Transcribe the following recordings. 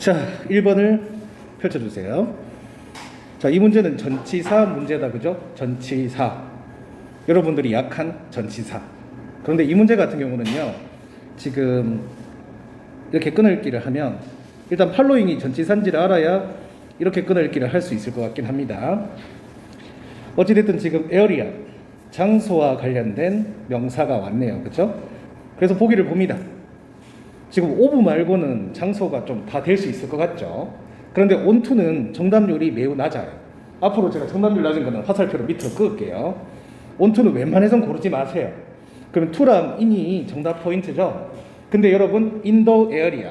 자, 1번을 펼쳐주세요. 자, 이 문제는 전치사 문제다, 그죠? 전치사. 여러분들이 약한 전치사. 그런데 이 문제 같은 경우는요, 지금 이렇게 끊을기를 하면 일단 팔로잉이 전치사인지를 알아야 이렇게 끊을기를 할 수 있을 것 같긴 합니다. 어찌됐든 지금 에어리아, 장소와 관련된 명사가 왔네요, 그죠? 그래서 보기를 봅니다. 지금 오브 말고는 장소가 좀 다 될 수 있을 것 같죠? 그런데 온투는 정답률이 매우 낮아요. 앞으로 제가 정답률 낮은 거는 화살표로 밑으로 끄을게요. 온투는 웬만해선 고르지 마세요. 그럼 투랑 인이 정답 포인트죠? 근데 여러분, in the area,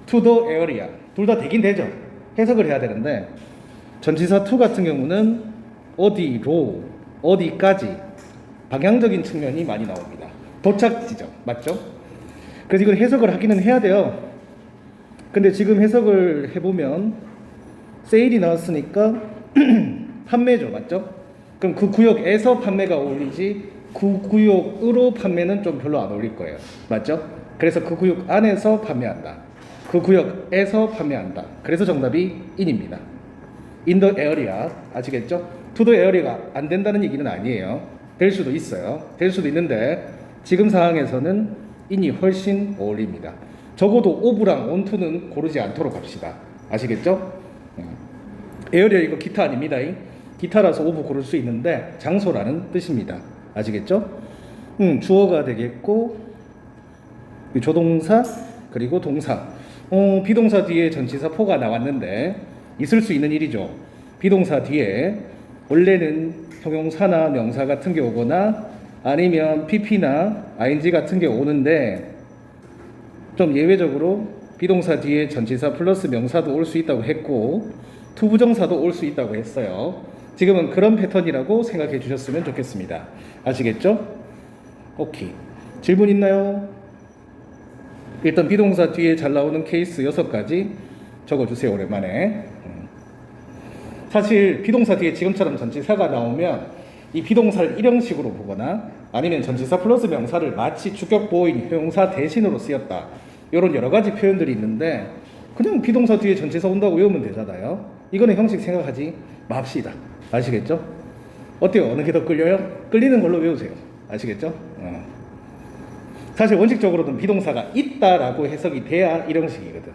to the area 둘 다 되긴 되죠? 해석을 해야 되는데 전치사 to 같은 경우는 어디로, 어디까지 방향적인 측면이 많이 나옵니다. 도착 지점, 맞죠? 그래서 이걸 해석을 하기는 해야 돼요. 근데 지금 해석을 해보면 세일이 나왔으니까 판매죠, 맞죠? 그럼 그 구역에서 판매가 어울리지 그 구역으로 판매는 좀 별로 안 어울릴 거예요, 맞죠? 그래서 그 구역 안에서 판매한다, 그 구역에서 판매한다. 그래서 정답이 in입니다. in the area, 아시겠죠? to the area가 안 된다는 얘기는 아니에요. 될 수도 있어요. 될 수도 있는데 지금 상황에서는 in이 훨씬 어울립니다. 적어도 오브랑 온투는 고르지 않도록 합시다. 아시겠죠? 에어리어 이거 기타 아닙니다. 기타라서 오브 고를 수 있는데 장소라는 뜻입니다. 아시겠죠? 주어가 되겠고 조동사 그리고 동사. 비동사 뒤에 전치사 포가 나왔는데 있을 수 있는 일이죠. 비동사 뒤에 원래는 형용사나 명사 같은 게 오거나 아니면 pp나 ing 같은 게 오는데 좀 예외적으로 비동사 뒤에 전치사 플러스 명사도 올 수 있다고 했고 투부정사도 올 수 있다고 했어요. 지금은 그런 패턴이라고 생각해 주셨으면 좋겠습니다. 아시겠죠? 오케이. 질문 있나요? 일단 비동사 뒤에 잘 나오는 케이스 6가지 적어주세요. 오랜만에. 사실 비동사 뒤에 지금처럼 전치사가 나오면 이 비동사를 일형식으로 보거나 아니면 전치사 플러스 명사를 마치 주격 보호인 형용사 대신으로 쓰였다, 이런 여러 가지 표현들이 있는데 그냥 비동사 뒤에 전치사 온다고 외우면 되잖아요. 이거는 형식 생각하지 맙시다. 아시겠죠? 어때요? 어느 게 더 끌려요? 끌리는 걸로 외우세요. 아시겠죠? 사실 원칙적으로는 비동사가 있다라고 해석이 돼야 일형식이거든.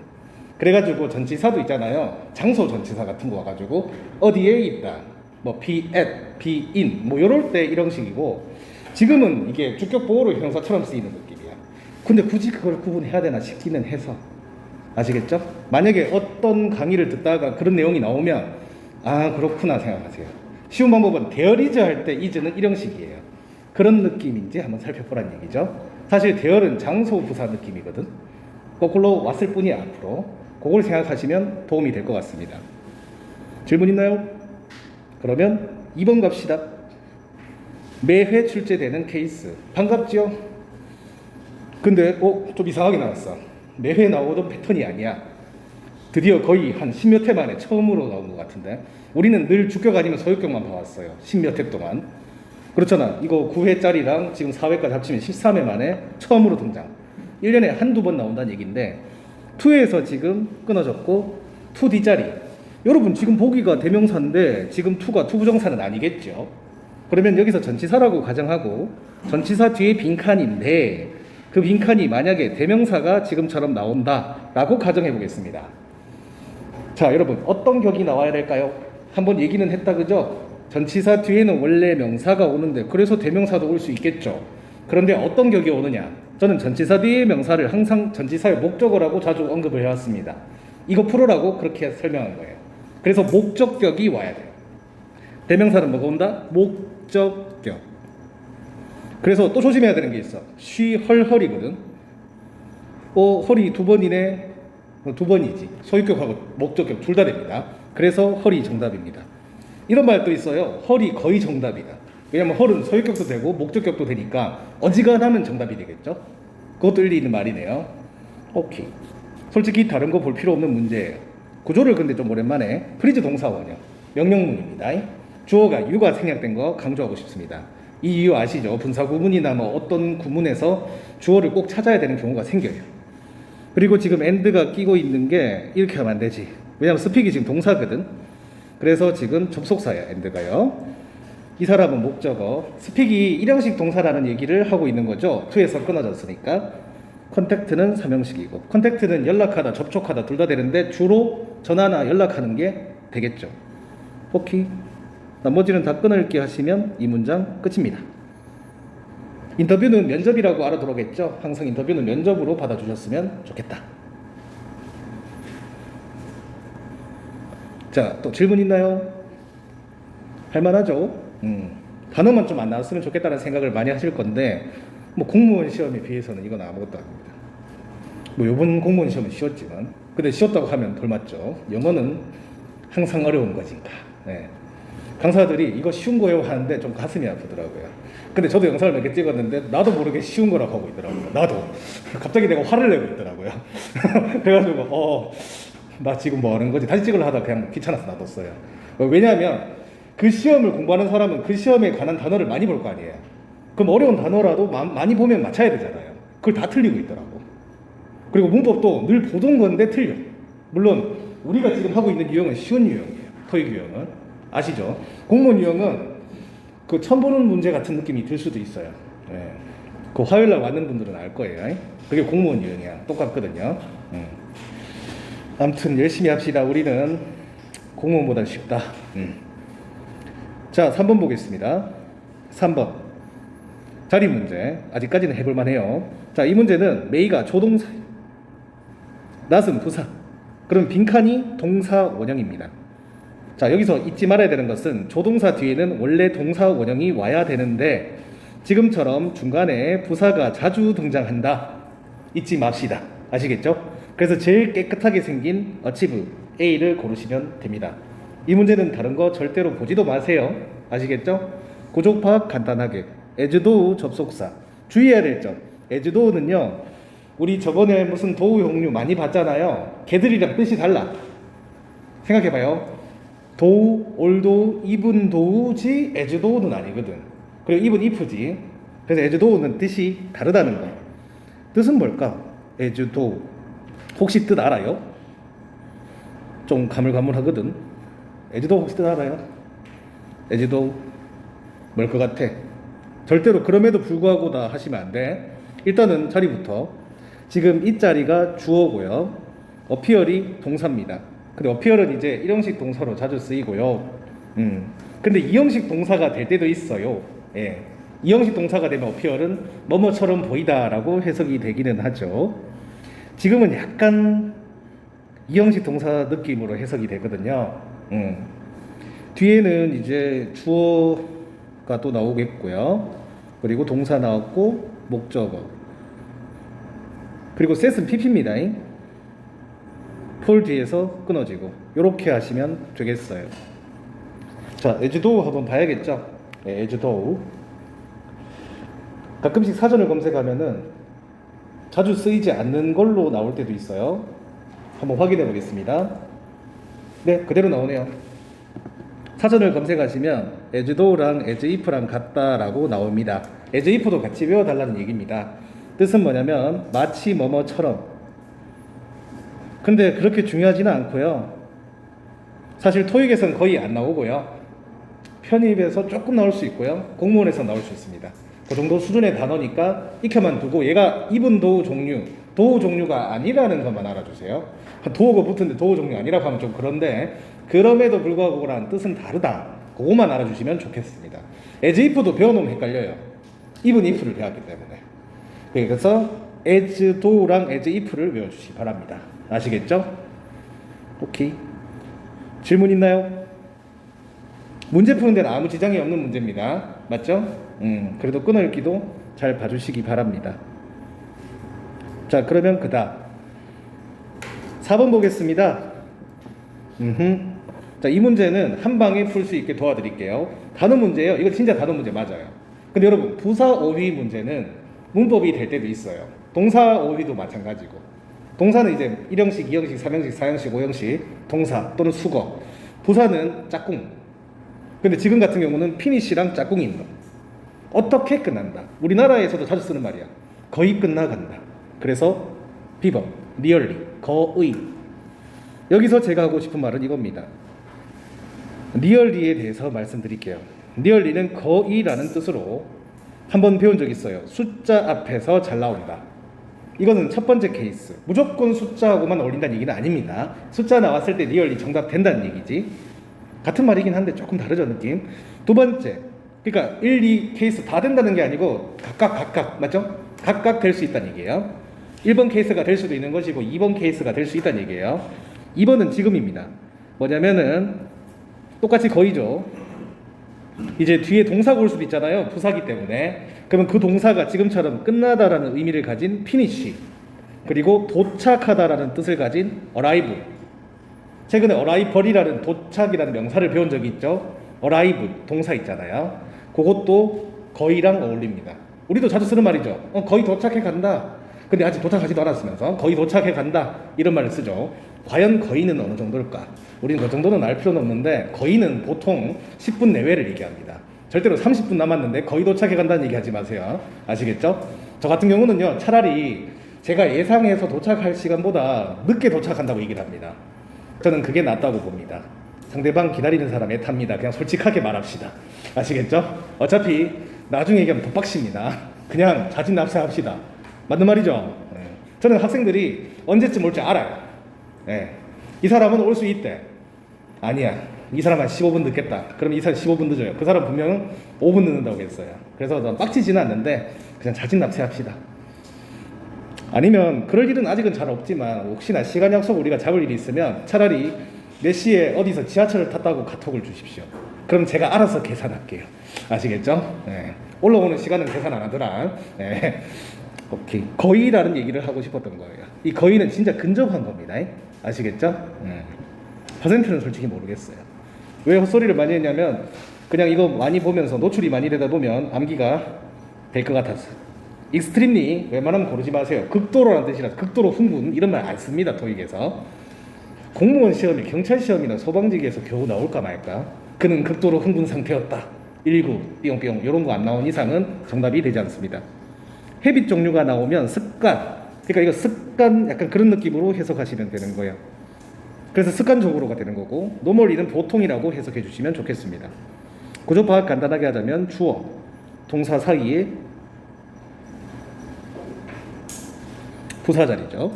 그래가지고 전치사도 있잖아요. 장소 전치사 같은 거 와가지고 어디에 있다, 뭐 be at, be in, 뭐 요럴 때 일형식이고, 지금은 이게 주격 보호로 형용사처럼 쓰이는 느낌이야. 근데 굳이 그걸 구분해야 되나 싶기는 해서. 아시겠죠? 만약에 어떤 강의를 듣다가 그런 내용이 나오면 아 그렇구나 생각하세요. 쉬운 방법은 there is 할 때 is는 일형식이에요. 그런 느낌인지 한번 살펴보라는 얘기죠. 사실 there는 장소 부사 느낌이거든. 거꾸로 왔을 뿐이야. 앞으로 그걸 생각하시면 도움이 될 것 같습니다. 질문 있나요? 그러면 2번 갑시다. 매회 출제되는 케이스. 반갑죠? 근데 좀 이상하게 나왔어. 매회 나오던 패턴이 아니야. 드디어 거의 한 10몇 회 만에 처음으로 나온 것 같은데, 우리는 늘 주격 아니면 소유격만 봐왔어요. 10몇 회 동안. 그렇잖아. 이거 9회짜리랑 지금 4회까지 합치면 13회 만에 처음으로 등장. 1년에 한두 번 나온다는 얘기인데 2회에서 지금 끊어졌고 2D짜리. 여러분 지금 보기가 대명사인데 지금 2가 투부정사는 아니겠죠? 그러면 여기서 전치사라고 가정하고 전치사 뒤에 빈칸인데 그 빈칸이 만약에 대명사가 지금처럼 나온다라고 가정해 보겠습니다. 자, 여러분 어떤 격이 나와야 될까요? 한번 얘기는 했다, 그죠? 전치사 뒤에는 원래 명사가 오는데 그래서 대명사도 올 수 있겠죠. 그런데 어떤 격이 오느냐? 저는 전치사 뒤에 명사를 항상 전치사의 목적어라고 자주 언급을 해왔습니다. 이거 풀어라고 그렇게 설명한 거예요. 그래서 목적격이 와야 돼요. 대명사는 뭐가 온다? 목적격. 그래서 또 조심해야 되는 게 있어. 쉬, 헐, 헐이거든. 헐이 2번이네. 2번이지. 소유격하고 목적격 둘 다 됩니다. 그래서 헐이 정답입니다. 이런 말도 있어요. 헐이 거의 정답이다. 왜냐면 헐은 소유격도 되고 목적격도 되니까 어지간하면 정답이 되겠죠. 그것도 일리 있는 말이네요. 오케이. 솔직히 다른 거 볼 필요 없는 문제예요. 구조를 근데 좀 오랜만에. 프리즈 동사원형 명령문입니다. 주어가 you가 생략된 거 강조하고 싶습니다. 이 이유 아시죠? 분사 구문이나 뭐 어떤 구문에서 주어를 꼭 찾아야 되는 경우가 생겨요. 그리고 지금 and가 끼고 있는 게 이렇게 하면 안 되지. 왜냐면 speak이 지금 동사거든. 그래서 지금 접속사야, and가요. 이 사람은 목적어, speak이 일형식 동사라는 얘기를 하고 있는 거죠. to에서 끊어졌으니까. contact는 3형식이고, contact는 연락하다, 접촉하다 둘 다 되는데 주로 전화나 연락하는 게 되겠죠. 오케이. 나머지는 다 끊을게 하시면 이 문장 끝입니다. 인터뷰는 면접이라고 알아들어겠죠. 항상 인터뷰는 면접으로 받아주셨으면 좋겠다. 자, 또 질문 있나요? 할만하죠? 단어만 좀 안 나왔으면 좋겠다는 생각을 많이 하실 건데, 뭐 공무원 시험에 비해서는 이건 아무것도 아닙니다. 뭐 요번 공무원 시험은 쉬웠지만, 근데 쉬웠다고 하면 돌맞죠. 영어는 항상 어려운 거니까. 네. 강사들이 이거 쉬운 거예요 하는데 좀 가슴이 아프더라고요. 근데 저도 영상을 몇 개 찍었는데 나도 모르게 쉬운 거라고 하고 있더라고요. 나도. 갑자기 내가 화를 내고 있더라고요. 그래가지고 나 지금 뭐 하는 거지? 다시 찍으려 하다 그냥 귀찮아서 놔뒀어요. 왜냐하면 그 시험을 공부하는 사람은 그 시험에 관한 단어를 많이 볼 거 아니에요. 그럼 어려운 단어라도 많이 보면 맞춰야 되잖아요. 그걸 다 틀리고 있더라고. 그리고 문법도 늘 보던 건데 틀려. 물론 우리가 지금 하고 있는 유형은 쉬운 유형이에요. 토익 유형은. 아시죠? 공무원 유형은 그 처음 보는 문제 같은 느낌이 들 수도 있어요. 네. 그 화요일날 왔는 분들은 알 거예요. 그게 공무원 유형이야. 똑같거든요. 아무튼 열심히 합시다. 우리는 공무원보다 쉽다. 자, 3번 보겠습니다. 3번 자리 문제. 아직까지는 해볼만 해요. 자, 이 문제는 메이가 조동사, 낫은 부사, 그럼 빈칸이 동사 원형입니다. 자, 여기서 잊지 말아야 되는 것은 조동사 뒤에는 원래 동사 원형이 와야 되는데 지금처럼 중간에 부사가 자주 등장한다. 잊지 맙시다. 아시겠죠? 그래서 제일 깨끗하게 생긴 achieve A를 고르시면 됩니다. 이 문제는 다른 거 절대로 보지도 마세요. 아시겠죠? 구조 파악 간단하게. as do 접속사. 주의해야 될 점. as do는요, 우리 저번에 무슨 도우 형류 많이 봤잖아요. 걔들이랑 뜻이 달라. 생각해봐요. 도우, 올도우, even 도우지 as do우는 아니거든. 그리고 even if지. 그래서 as do우는 뜻이 다르다는 거. 뜻은 뭘까? as do. 혹시 뜻 알아요? 좀 가물가물하거든. as do 혹시 뜻 알아요? as do 뭘 것 같아? 절대로 그럼에도 불구하고다 하시면 안 돼. 일단은 자리부터. 지금 이 자리가 주어고요. appear이 동사입니다. 근데 appear은 이제 일형식 동사로 자주 쓰이고요. 근데 이형식 동사가 될 때도 있어요. 예. 이형식 동사가 되면 appear은 뭐뭐처럼 보이다라고 해석이 되기는 하죠. 지금은 약간 이형식 동사 느낌으로 해석이 되거든요. 뒤에는 이제 주어가 또 나오겠고요. 그리고 동사 나왔고 목적어. 그리고 set은 pp입니다. 폴 뒤에서 끊어지고 이렇게 하시면 되겠어요. 자, as do 한번 봐야겠죠. 네, as do. 가끔씩 사전을 검색하면은 자주 쓰이지 않는 걸로 나올 때도 있어요. 한번 확인해 보겠습니다. 네, 그대로 나오네요. 사전을 검색하시면 as do랑 as if랑 같다라고 나옵니다. as if도 같이 외워달라는 얘기입니다. 뜻은 뭐냐면 마치 뭐뭐처럼. 근데 그렇게 중요하지는 않고요. 사실 토익에서는 거의 안 나오고요. 편입에서 조금 나올 수 있고요. 공무원에서 나올 수 있습니다. 그 정도 수준의 단어니까 익혀만 두고 얘가 even 도우 종류, 도우 종류가 아니라는 것만 알아주세요. 도우가 붙은데 도우 종류 아니라고 하면 좀 그런데 그럼에도 불구하고 라는 뜻은 다르다. 그것만 알아주시면 좋겠습니다. as if도 배워놓으면 헷갈려요. even if를 배웠기 때문에. 그래서 as do랑 as if를 외워주시기 바랍니다. 아시겠죠? 오케이. 질문 있나요? 문제 푸는 데는 아무 지장이 없는 문제입니다. 맞죠? 그래도 끊어읽기도 잘 봐주시기 바랍니다. 자, 그러면 그다음 4번 보겠습니다. 자, 이 문제는 한 방에 풀 수 있게 도와드릴게요. 단어 문제예요. 이거 진짜 단어 문제 맞아요. 근데 여러분, 부사 어휘 문제는 문법이 될 때도 있어요. 동사 어휘도 마찬가지고. 동사는 이제 1형식, 2형식, 3형식, 4형식, 5형식 동사 또는 수거. 부사는 짝꿍. 근데 지금 같은 경우는 피니시랑 짝꿍이 있는 거. 어떻게 끝난다. 우리나라에서도 자주 쓰는 말이야. 거의 끝나간다. 그래서 비법, nearly, 거의. 여기서 제가 하고 싶은 말은 이겁니다. nearly에 대해서 말씀드릴게요. nearly는 거의라는 뜻으로 한번 배운 적 있어요. 숫자 앞에서 잘 나온다. 이거는 첫 번째 케이스. 무조건 숫자하고만 어울린다는 얘기는 아닙니다. 숫자 나왔을 때 nearly 정답 된다는 얘기지. 같은 말이긴 한데 조금 다르죠, 느낌. 두 번째, 그러니까 1, 2 케이스 다 된다는 게 아니고 각각 맞죠? 각각 될 수 있다는 얘기예요. 1번 케이스가 될 수도 있는 것이고 2번 케이스가 될 수 있다는 얘기예요. 2번은 지금입니다. 뭐냐면은 똑같이 거의죠. 이제 뒤에 동사가 올 수도 있잖아요. 부사기 때문에. 그러면 그 동사가 지금처럼 끝나다라는 의미를 가진 finish, 그리고 도착하다라는 뜻을 가진 arrive. 최근에 arrival이라는 도착이라는 명사를 배운 적이 있죠. arrive 동사 있잖아요. 그것도 거의랑 어울립니다. 우리도 자주 쓰는 말이죠. 거의 도착해 간다. 근데 아직 도착하지도 않았으면서 거의 도착해 간다 이런 말을 쓰죠. 과연 거의는 어느 정도일까? 우리는 그 정도는 알 필요는 없는데 거의는 보통 10분 내외를 얘기합니다. 절대로 30분 남았는데 거의 도착해 간다는 얘기 하지 마세요. 아시겠죠? 저 같은 경우는요, 차라리 제가 예상해서 도착할 시간보다 늦게 도착한다고 얘기를 합니다. 저는 그게 낫다고 봅니다. 상대방 기다리는 사람 애탑니다. 그냥 솔직하게 말합시다. 아시겠죠? 어차피 나중에 얘기하면 더 빡십니다. 그냥 자진 납세합시다. 맞는 말이죠? 네. 저는 학생들이 언제쯤 올지 알아요. 네. 이 사람은 올 수 있대. 아니야, 이 사람 한 15분 늦겠다. 그럼 이 사람 15분 늦어요. 그 사람 분명 5분 늦는다고 했어요. 그래서 전 빡치지는 않는데 그냥 자진 납세합시다. 아니면 그럴 일은 아직은 잘 없지만 혹시나 시간 약속 우리가 잡을 일이 있으면 차라리 몇 시에 어디서 지하철을 탔다고 카톡을 주십시오. 그럼 제가 알아서 계산할게요. 아시겠죠? 네. 올라오는 시간은 계산 안 하더라. 네. 오케이. 거의라는 얘기를 하고 싶었던 거예요. 이 거의는 진짜 근접한 겁니다. 아시겠죠? 퍼센트는 솔직히 모르겠어요. 왜 헛소리를 많이 했냐면 그냥 이거 많이 보면서 노출이 많이 되다 보면 암기가 될 것 같았어요. 익스트림리 웬만하면 고르지 마세요. 극도로라는 뜻이라서 극도로 흥분 이런 말 안 씁니다. 토익에서. 공무원 시험이 경찰 시험이나 소방직에서 겨우 나올까 말까. 그는 극도로 흥분 상태였다. 19 삐용삐용 이런 거 안 나온 이상은 정답이 되지 않습니다. 헤빗 종류가 나오면 습관, 그러니까 이거 습관 약간 그런 느낌으로 해석하시면 되는 거예요. 그래서 습관적으로가 되는 거고, 노멀리는 보통이라고 해석해 주시면 좋겠습니다. 구조 파악 간단하게 하자면 주어, 동사 사이에 부사 자리죠.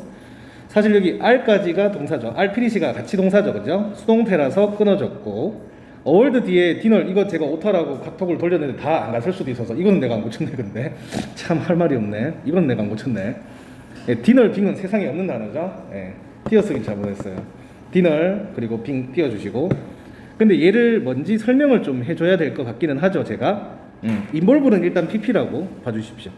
사실 여기 R까지가 동사죠. R 피니시가 같이 동사죠, 그죠? 수동태라서 끊어졌고, 어월드 뒤에 디널 이거 제가 오타라고 카톡을 돌렸는데 다 안 갔을 수도 있어서 이거는 내가 안 고쳤네. 근데 참 할 말이 없네. 이건 내가 안 고쳤네. 예, 디널 빙은 세상에 없는 단어죠. 예, 띄어쓰기 잘못했어요. 디널 그리고 빙 띄워주시고. 근데 얘를 뭔지 설명을 좀 해줘야 될 것 같기는 하죠. 제가 인볼브는 일단 PP라고 봐주십시오.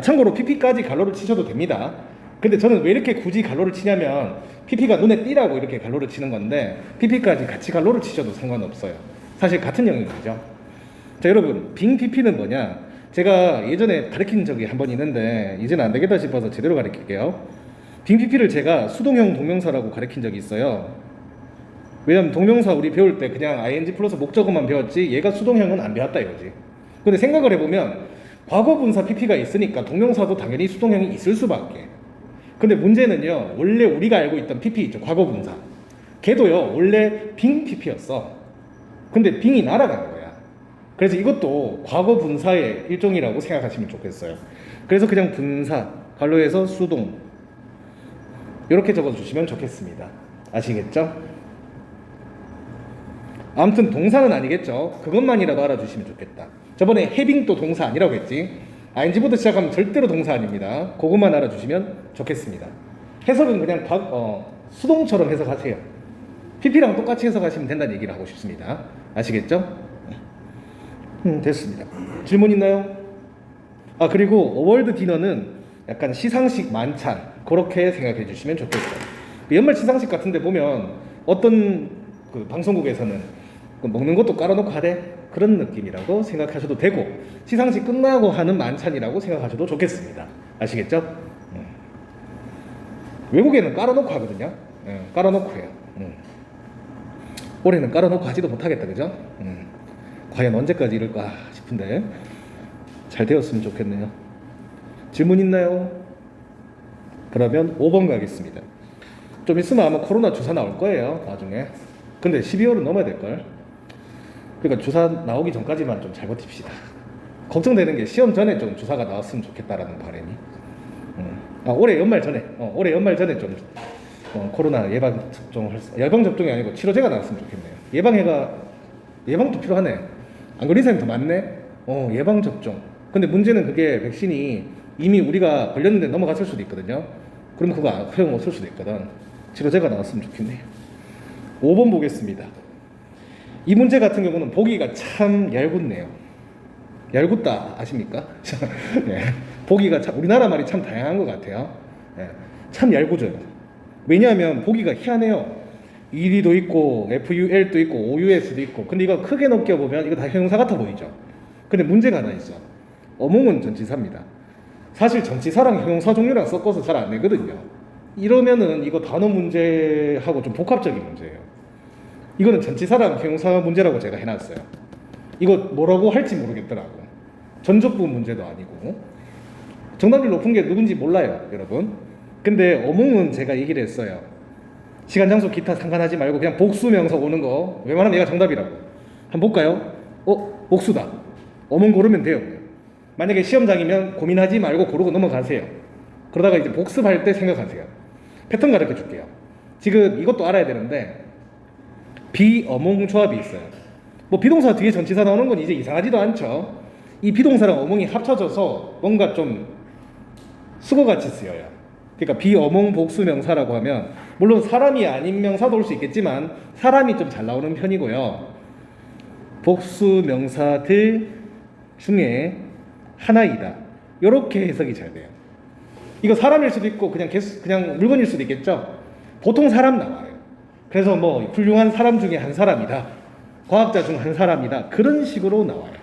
참고로 PP까지 갈로를 치셔도 됩니다. 근데 저는 왜 이렇게 굳이 갈로를 치냐면 PP가 눈에 띄라고 이렇게 갈로를 치는 건데 PP까지 같이 갈로를 치셔도 상관없어요. 사실 같은 영역이죠. 자, 여러분, 빙 PP는 뭐냐? 제가 예전에 가르친 적이 한 번 있는데 이제는 안 되겠다 싶어서 제대로 가르칠게요. 빙 PP를 제가 수동형 동명사라고 가르친 적이 있어요. 왜냐면 동명사 우리 배울 때 그냥 ing 플러스 목적어만 배웠지 얘가 수동형은 안 배웠다 이거지. 근데 생각을 해보면 과거분사 PP가 있으니까 동명사도 당연히 수동형이 있을 수밖에. 근데 문제는요, 원래 우리가 알고 있던 PP 있죠, 과거분사. 걔도요 원래 빙 PP였어. 근데 빙이 날아간 거야. 그래서 이것도 과거분사의 일종이라고 생각하시면 좋겠어요. 그래서 그냥 분사 갈로에서 수동 이렇게 적어주시면 좋겠습니다. 아시겠죠? 아무튼 동사는 아니겠죠. 그것만이라도 알아주시면 좋겠다. 저번에 해빙도 동사 아니라고 했지. ing부터 시작하면 절대로 동사 아닙니다. 그것만 알아주시면 좋겠습니다. 해석은 그냥 수동처럼 해석하세요. PP랑 똑같이 해석하시면 된다는 얘기를 하고 싶습니다. 아시겠죠? 됐습니다. 질문 있나요? 아, 그리고 어월드 디너는 약간 시상식 만찬 그렇게 생각해 주시면 좋겠어요. 연말 시상식 같은 데 보면 어떤 그 방송국에서는 먹는 것도 깔아놓고 하래, 그런 느낌이라고 생각하셔도 되고, 시상식 끝나고 하는 만찬이라고 생각하셔도 좋겠습니다. 아시겠죠? 외국에는 깔아놓고 하거든요. 깔아놓고 해요. 올해는 깔아놓고 하지도 못하겠다, 그죠? 과연 언제까지 이럴까 싶은데 잘 되었으면 좋겠네요. 질문 있나요? 그러면 5번 가겠습니다. 좀 있으면 아마 코로나 주사 나올 거예요, 나중에. 근데 12월은 넘어야 될걸. 그러니까 주사 나오기 전까지만 좀 잘 버팁시다. 걱정되는 게 시험 전에 좀 주사가 나왔으면 좋겠다라는 바람이. 올해 연말 전에, 올해 연말 전에 좀 코로나 예방 접종이 아니고 치료제가 나왔으면 좋겠네요. 예방도 필요하네. 안 걸린 사람이 더 많네. 예방 접종. 근데 문제는 그게 백신이 이미 우리가 걸렸는데 넘어갔을 수도 있거든요. 그럼 그거 소용없을 수도 있거든. 치료제가 나왔으면 좋겠네요. 5번 보겠습니다. 이 문제 같은 경우는 보기가 참 얄궂네요. 얄궂다 아십니까? 네. 보기가 참, 우리나라 말이 참 다양한 것 같아요. 네. 참 얄궂어요. 왜냐하면 보기가 희한해요. ED도 있고 FUL도 있고 OUS도 있고. 근데 이거 크게 넘겨보면 이거 다 형용사 같아 보이죠. 근데 문제가 하나 있어. 어몽은 전치사입니다. 사실 전치사랑 형용사 종류랑 섞어서 잘 안 내거든요. 이러면은 이거 단어 문제하고 좀 복합적인 문제예요. 이거는 전치사랑 형용사 문제라고 제가 해놨어요. 이거 뭐라고 할지 모르겠더라고. 전적부 문제도 아니고. 정답률 높은 게 누군지 몰라요, 여러분. 근데 어몽은 제가 얘기를 했어요. 시간, 장소, 기타 상관하지 말고 그냥 복수명사 오는 거 웬만하면 얘가 정답이라고. 한번 볼까요? 복수다. 어몽 고르면 돼요. 만약에 시험장이면 고민하지 말고 고르고 넘어가세요. 그러다가 이제 복습할 때 생각하세요. 패턴 가르쳐 줄게요. 지금 이것도 알아야 되는데 비어몽 조합이 있어요. 뭐 비동사 뒤에 전치사 나오는 건 이제 이상하지도 않죠. 이 비동사랑 어몽이 합쳐져서 뭔가 좀 수거같이 쓰여요. 그러니까 비어몽 복수명사라고 하면 물론 사람이 아닌 명사도 올 수 있겠지만 사람이 좀 잘 나오는 편이고요. 복수명사들 중에 하나이다. 이렇게 해석이 잘 돼요. 이거 사람일 수도 있고 그냥 물건일 수도 있겠죠. 보통 사람 나와요. 그래서 뭐 훌륭한 사람 중에 한 사람이다. 과학자 중 한 사람이다. 그런 식으로 나와요.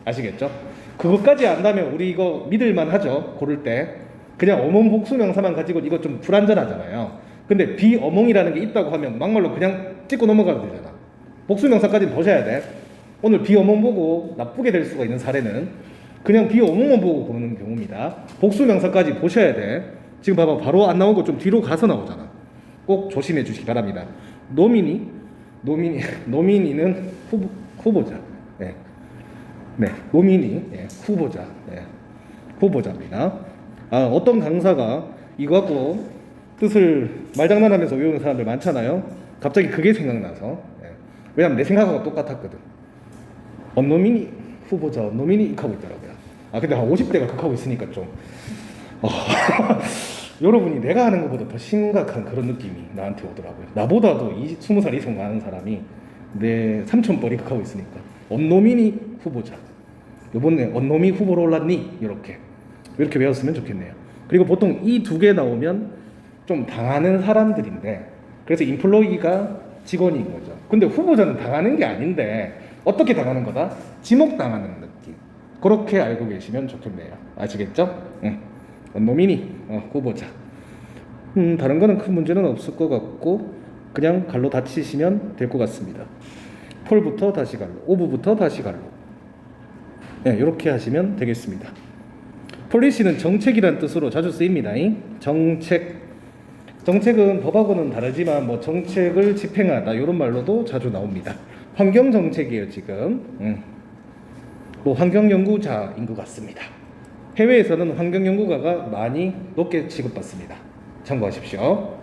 아시겠죠? 그것까지 안다면 우리 이거 믿을만 하죠. 고를 때. 그냥 어몽 복수명사만 가지고 이거 좀 불안전하잖아요. 근데 비어몽이라는 게 있다고 하면 막말로 그냥 찍고 넘어가도 되잖아. 복수명사까지는 보셔야 돼. 오늘 비어몽 보고 나쁘게 될 수가 있는 사례는 그냥 비어몽만 보고 고르는 경우입니다. 복수명사까지 보셔야 돼. 지금 봐봐. 바로 안 나오고 좀 뒤로 가서 나오잖아. 꼭 조심해 주시기 바랍니다. 노미니는 후보자. 네. 노미니, 후보자. 후보자입니다. 어떤 강사가 이거 갖고 뜻을 말장난하면서 외우는 사람들 많잖아요. 갑자기 그게 생각나서. 왜냐면 내 생각하고 똑같았거든. 노미니 후보자, 노미니 하고 있더라고요. 근데 한 50대가 그렇게 하고 있으니까 좀 여러분이 내가 하는 것보다 더 심각한 그런 느낌이 나한테 오더라고요. 나보다도 20살 이상 많은 사람이 내 삼촌뻘이 그렇게 하고 있으니까 노미니 후보자. 요번에 노미 후보로 올랐니? 이렇게 외웠으면 좋겠네요. 그리고 보통 이 두 개 나오면 좀 당하는 사람들인데 그래서 인플로이가 직원인 거죠. 근데 후보자는 당하는 게 아닌데 어떻게 당하는 거다? 지목당하는 느낌. 그렇게 알고 계시면 좋겠네요. 아시겠죠? 노미니 후보자. 다른 거는 큰 문제는 없을 것 같고 그냥 갈로 닫히시면 될 것 같습니다. 폴부터 다시 갈로, 오브부터 다시 갈로. 이렇게 하시면 되겠습니다. 폴리시는 정책이란 뜻으로 자주 쓰입니다. 정책은 법하고는 다르지만 뭐 정책을 집행하다 이런 말로도 자주 나옵니다. 환경 정책이에요 지금. 뭐 환경 연구자인 것 같습니다. 해외에서는 환경 연구가가 많이 높게 취급받습니다. 참고하십시오.